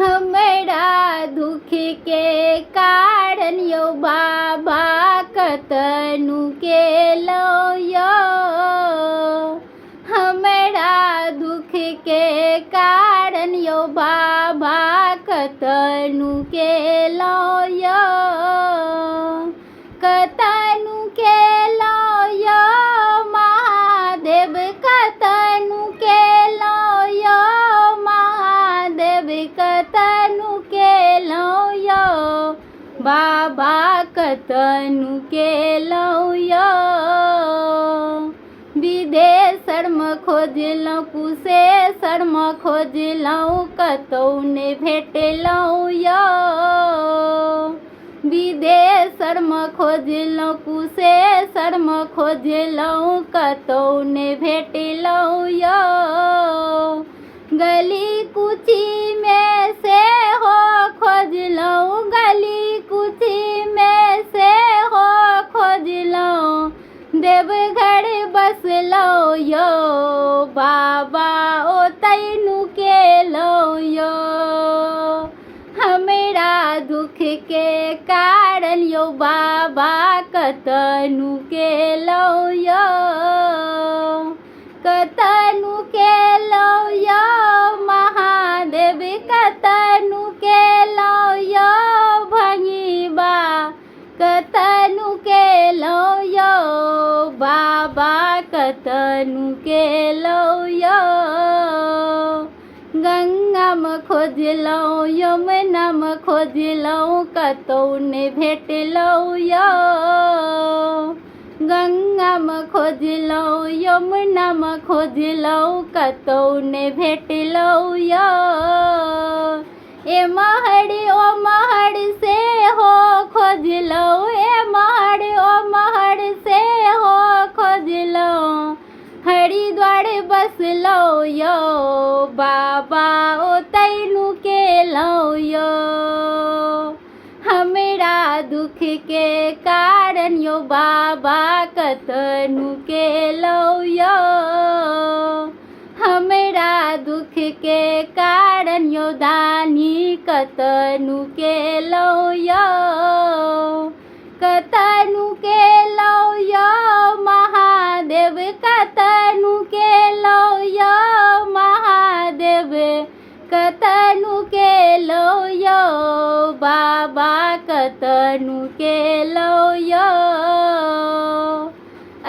हमरा दुख के कारण यौ बाबा कतनु केलौ यौ। हमरा दुख के कारण यौ बाबा कतनु केलौ यौ। कतनु केलौ यौ महादेव कतनु केलौ यौ महादेव कतनु केलौ यौ बाबा कतनु केलौ यौ। विदेशरमे खोजलहुँ कुशेश्वरमे खोजलहुँ कतौ नहि भेटलौ यौ। विदेशरमे खोजलहुँ कुशेश्वरमे खोजलहुँ कतौ नहि भेटलौ यौ। गली कुचीमे सेहो खोजलहुँ गली कुचीमे सेहो खोजलहुँ देवघर बसलौ यौ बाबा ओतैनु केलौ यौ। हमरा दुख के कारण यौ बाबा कतनु केलौ यौ। कतनु केलौ यौ महादेव कतनु केलौ यौ भंगिबा कतनु केलौ यौ बाबा कतनु केलौ यौ। गंगामे खोजलहुँ यमुनामे खोजलहुँ कतौ नहि भेटलौ यौ। गंगामे खोजलहुँ यमुनामे खोजलहुँ कतौ नहि भेटलौ यौ। एमहर ओमहर सेहो खोजलहुँ एमहर ओमहर सेहो खोजलहुँ हरिद्वार बसलौ यौ बाबा ओतैनु केलौ यौ। हमरा दुख के कारण यौ बाबा कतनु केलौ यौ। हमरा दुख के कारण यौ दानी कतनु केलौ यौ। कतनु केलौ यौ महादेव कतनु केलौ यौ महादेव कतनु केलौ यौ बाबा कतनु केलौ यौ।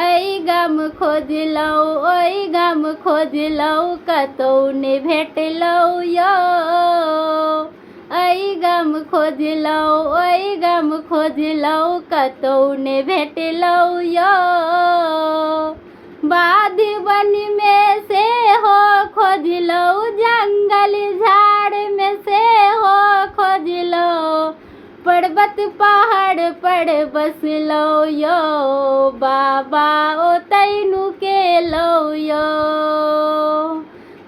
एहि गाम खोजलहुँ ओहि गाम खोजलहुँ कतौ नहि भेटलौ यौ। एहि गाम खोजलहुँ ओहि गाम खोजलहुँ कतौ नहि भेटलौ यौ। बाधवनमे सेहो खोजलहुँ जंगल झाड़मे सेहो खोजलहुँ पर्वत पहाड़ पर बसलौ यौ बाबा ओतैनु केलौ यौ।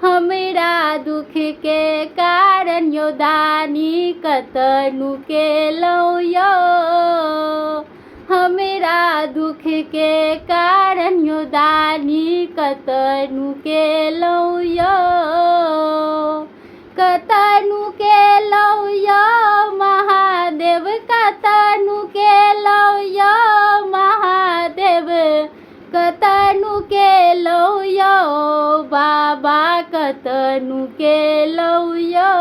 हमरा दुख के कारण यौ दानी कतनु केलौ यौ। हमरा दुख के कारण यौ दानी कतनु केलौ यौ। कतनु केलौ यौ महादेव कतनु केलौ यौ महादेव कतनु केलौ यौ बाबा कतनु केलौ यौ।